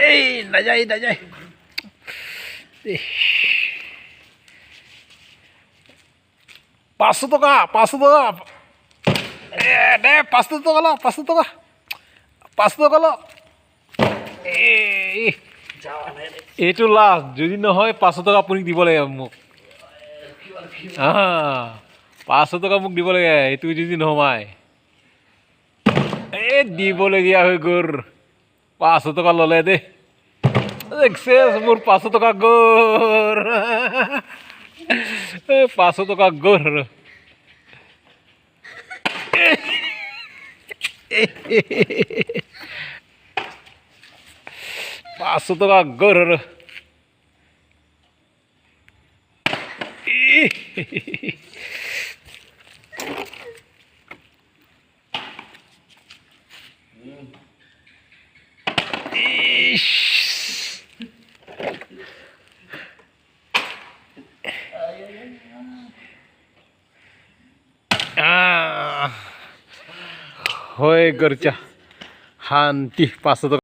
এই নাযায় ইস, 500 টাকা 500 টাকা দে 500 টাকা লো 500 টাকা 500 টাকা লো এই এইটো লাষ্ট যদি নহয় 500 টাকা আপুনি দিব লাগে মোক 500 টাকা মোক দিব লাগে এইটো যদি নহমাই এই দিবলগীয়া হৈ গ'ল 500 টাকা ল'লে দেই দেখছে মোৰ 500 টাকা গ'ল 500 টাকা গ'ল 500 টাকা গ'ল হৈ গ'ল শান্তি 500 টাকা